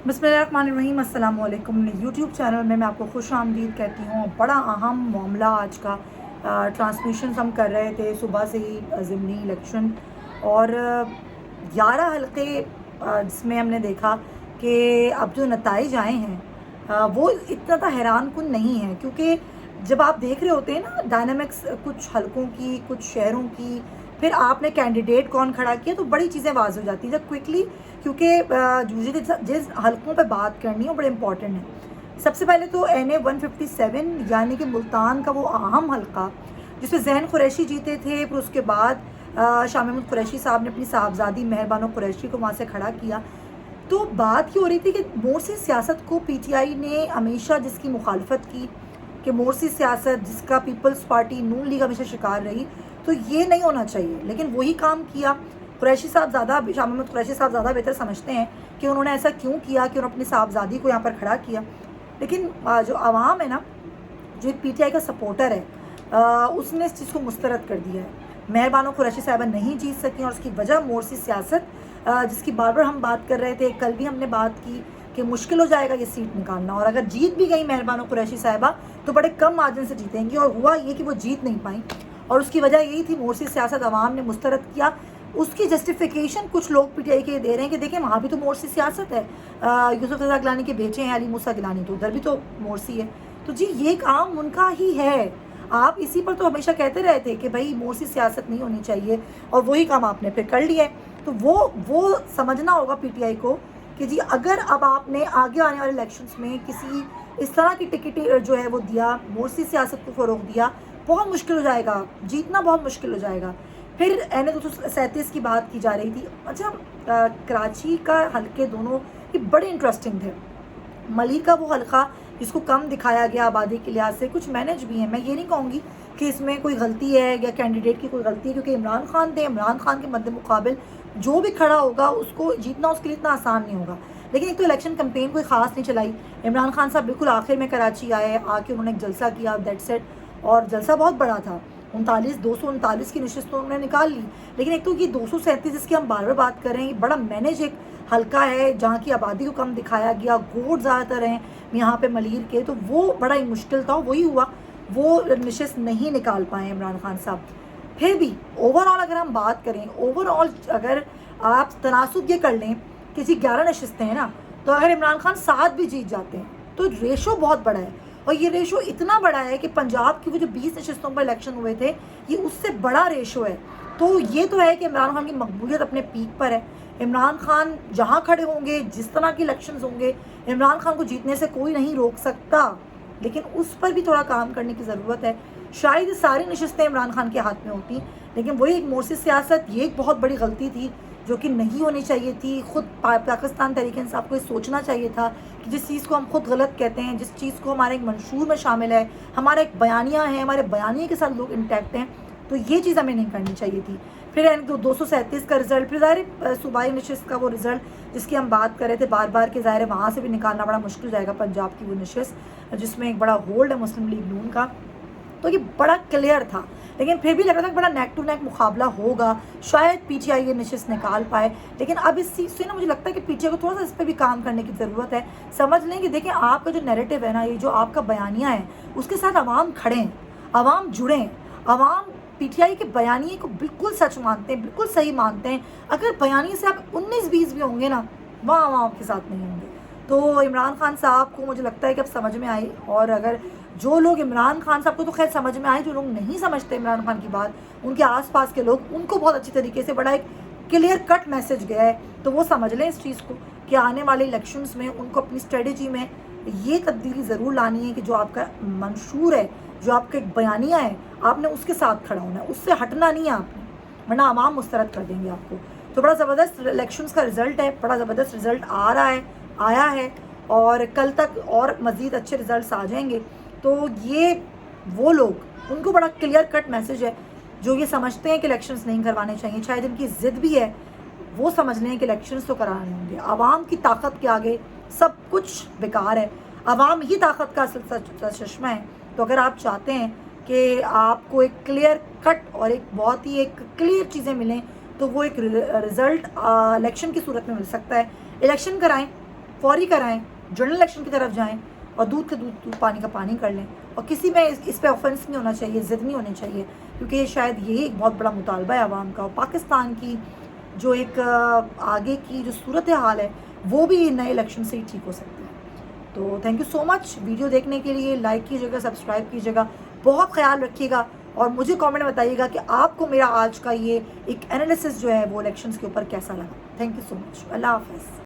बिस्मिल्लाहिर्रहमानिर्रहीम, अस्सलाम वालेकुम। यूट्यूब चैनल में मैं आपको खुश आमदीद कहती हूँ। बड़ा अहम मामला आज का ट्रांसमिशन हम कर रहे थे सुबह से ही ज़िमनी इलेक्शन और 11 हलक़े जिसमें हमने देखा कि अब जो नताइज आए हैं वो इतना तो हैरान कुन नहीं है, क्योंकि जब आप देख रहे होते हैं ना डायनामिक्स कुछ हलकों की, कुछ शहरों की, फिर आपने कैंडिडेट कौन खड़ा किया, तो बड़ी चीज़ें वाज़ हो जाती हैं जब क्विकली, क्योंकि जिस हलकों पे बात करनी है वो बड़े इंपॉर्टेंट है। सबसे पहले तो NA 157 यानी कि मुल्तान का वो अहम हलका जिसमें ज़हन कुरैशी जीते थे, फिर उसके बाद शाह महमूद कुरैशी साहब ने अपनी साहबजादी मेहरबानो कुरैशी को वहाँ से खड़ा किया। तो बात ये हो रही थी कि मोर्सी सियासत को PTI ने हमेशा जिसकी मुखालफत की, कि मोर्सी सियासत जिसका पीपल्स पार्टी नून लीग हमेशा शिकार रही, तो ये नहीं होना चाहिए, लेकिन वही काम किया। कुरैशी साहब ज़्यादा, शाह महमूद कुरैशी साहब ज़्यादा बेहतर समझते हैं कि उन्होंने ऐसा क्यों किया, कि उन्होंने अपनी साहबजादी को यहाँ पर खड़ा किया। लेकिन जो आवाम है ना, जो एक PTI का सपोर्टर है, उसने इस चीज़ को मुस्तरद कर दिया है। मेहरबानो कुरैशी साहबा नहीं जीत सकी और उसकी वजह मोर्सी सियासत, जिसकी बार बार हम बात कर रहे थे, कल भी हमने बात की कि मुश्किल हो जाएगा ये सीट निकालना, और अगर जीत भी गई मेहरबानो कुरैशी साहबा तो बड़े कम मार्जिन से जीतेंगी, और हुआ ये कि वो जीत नहीं पाई, और उसकी वजह यही थी मोर्सी सियासत आवाम ने मुस्तरद किया। उसकी जस्टिफिकेशन कुछ लोग PTI के दे रहे हैं कि देखें वहाँ भी तो मोर्सी सियासत है, यूसुफ रज़ा गिलानी के बेटे हैं अली मूसा गिलानी, तो उधर भी तो मोर्सी है। तो जी ये काम उनका ही है। आप इसी पर तो हमेशा कहते रहे थे कि भाई मोर्सी सियासत नहीं होनी चाहिए, और वही काम आपने फिर कर लिया है। तो वो समझना होगा PTI को कि जी अगर अब आपने आगे आने वाले इलेक्शंस में किसी इस तरह की टिकट जो है वो दिया, मोर्सी सियासत को फ़रोग़ दिया, बहुत मुश्किल हो जाएगा, जीतना बहुत मुश्किल हो जाएगा। फिर NA 237 की बात की जा रही थी। अच्छा, कराची का हलके दोनों ये बड़े इंटरेस्टिंग थे। मलिक का वो हलका जिसको कम दिखाया गया आबादी के लिहाज से, कुछ मैनेज भी हैं, मैं ये नहीं कहूँगी कि इसमें कोई गलती है या कैंडिडेट की कोई गलती है, क्योंकि इमरान खान थे, इमरान खान के मद्दे मुकाबिल जो भी खड़ा होगा उसको जीतना उसके लिए इतना आसान नहीं होगा। लेकिन एक तो इलेक्शन कैंपेन कोई ख़ास नहीं चलाई। इमरान खान साहब बिल्कुल आखिर में कराची आए, आके उन्होंने एक जलसा किया, दैट्स इट, और जलसा बहुत बड़ा था। 239 की नशिस्त तो उन्होंने निकाल ली। लेकिन एक तो ये 237 जिसकी हम बार बार बात कर रहे हैं, ये बड़ा मैनेज एक हलका है जहाँ की आबादी को कम दिखाया गया, वोट ज़्यादातर हैं यहाँ पे मलीर के, तो वो बड़ा ही मुश्किल था, वही हुआ, वो नशिस्त नहीं निकाल पाए इमरान खान साहब। फिर भी ओवरऑल अगर हम बात करें, ओवरऑल अगर आप तनासुब ये कर लें कि जी 11 नशिस्तें हैं ना, तो अगर इमरान खान 7 भी जीत जाते हैं तो रेशो बहुत बड़ा है, और ये रेशो इतना बड़ा है कि पंजाब की वो जो 20 नशिस्तों पर इलेक्शन हुए थे, ये उससे बड़ा रेशो है। तो ये तो है कि इमरान खान की मकबूलियत अपने पीक पर है। इमरान खान जहाँ खड़े होंगे, जिस तरह के इलेक्शंस होंगे, इमरान खान को जीतने से कोई नहीं रोक सकता, लेकिन उस पर भी थोड़ा काम करने की ज़रूरत है। शायद सारी नशिस्तें इमरान खान के हाथ में होती, लेकिन वही एक मोर्सी सियासत, ये एक बहुत बड़ी गलती थी जो कि नहीं होनी चाहिए थी। ख़ुद पाकिस्तान तहरीक इंसाफ को ये सोचना चाहिए था कि जिस चीज़ को हम खुद गलत कहते हैं, जिस चीज़ को हमारे एक मंशूर में शामिल है, हमारा एक बयानिया है, हमारे बयानिए के साथ लोग इंटैक्ट हैं, तो ये चीज़ हमें नहीं करनी चाहिए थी। फिर 237 का रिज़ल्ट, फिर ज़ाहिर सूबाई नशिस्त का वो रिज़ल्ट जिसकी हम बात कर रहे थे बार बार के, ज़ाहिर वहाँ से भी निकालना बड़ा मुश्किल हो जाएगा पंजाब की वो नशिस्त जिसमें एक बड़ा होल्ड है मुस्लिम लीग नून का। तो ये बड़ा क्लियर था, लेकिन फिर भी लग रहा था कि बड़ा नेक टू नेक मुकाबला होगा, शायद PTI ये नशिस्त निकाल पाए। लेकिन अब इस चीज़ से ना मुझे लगता है कि PTI को थोड़ा सा इस पर भी काम करने की ज़रूरत है। समझ लें कि देखें आपका जो नैरेटिव है ना, ये जो आपका बयानिया है, उसके साथ आवाम खड़े हैं, आवाम जुड़े हैं, आवाम PTI के बयानिए को बिल्कुल सच मानते हैं, बिल्कुल सही मानते हैं। अगर बयानिए से आप 19-20 भी होंगे ना, वहाँ आवाम के साथ नहीं होंगे। तो इमरान खान साहब को मुझे लगता है कि अब समझ में आई, और अगर जो लोग इमरान खान साहब को तो खैर समझ में आए, जो लोग नहीं समझते इमरान खान की बात, उनके आसपास के लोग, उनको बहुत अच्छी तरीके से बड़ा एक क्लियर कट मैसेज गया है, तो वो समझ लें इस चीज़ को कि आने वाले इलेक्शंस में उनको अपनी स्ट्रेटजी में ये तब्दीली ज़रूर लानी है कि जो आपका मंशूर है, जो आपका एक बयानिया है, आपने उसके साथ खड़ा होना है, उससे हटना नहीं है आपने, वरना आवाम मुस्तरद कर देंगे आपको। तो बड़ा ज़बरदस्त इलेक्शंस का रिज़ल्ट है, बड़ा ज़बरदस्त रिज़ल्ट आ रहा है, आया है, और कल तक और मज़ीद अच्छे रिज़ल्ट आ जाएंगे। तो ये वो लोग, उनको बड़ा क्लियर कट मैसेज है जो ये समझते हैं कि इलेक्शंस नहीं करवाने चाहिए, शायद इनकी ज़िद भी है, वो समझ लें कि इलेक्शंस तो कराने होंगे। आवाम की ताकत के आगे सब कुछ बेकार है, आवाम ही ताकत का असल चश्मा है। तो अगर आप चाहते हैं कि आपको एक क्लियर कट और एक बहुत ही एक क्लियर चीज़ें मिलें, तो वो एक रिज़ल्ट इलेक्शन की सूरत में मिल सकता है। इलेक्शन कराएं, فوری کرائیں, جنرل الیکشن کی طرف جائیں اور دودھ کا دودھ پانی کا پانی کر لیں. اور کسی میں اس پہ آفنس نہیں ہونا چاہیے, ضد نہیں ہونی چاہیے, کیونکہ شاید یہی ایک بہت بڑا مطالبہ ہے عوام کا. اور پاکستان کی جو ایک آگے کی جو صورتحال ہے وہ بھی نئے الیکشن سے ہی ٹھیک ہو سکتی ہے. تو thank you so much video دیکھنے کے لیے. لائک کیجیے گا, سبسکرائب کیجیے گا, بہت خیال رکھیے گا, اور مجھے کامنٹ میں بتائیے گا کہ آپ کو میرا آج کا یہ ایک انالیسس جو ہے وہ الیکشنز کے اوپر کیسا لگا. تھینک یو سو مچ. اللہ حافظ.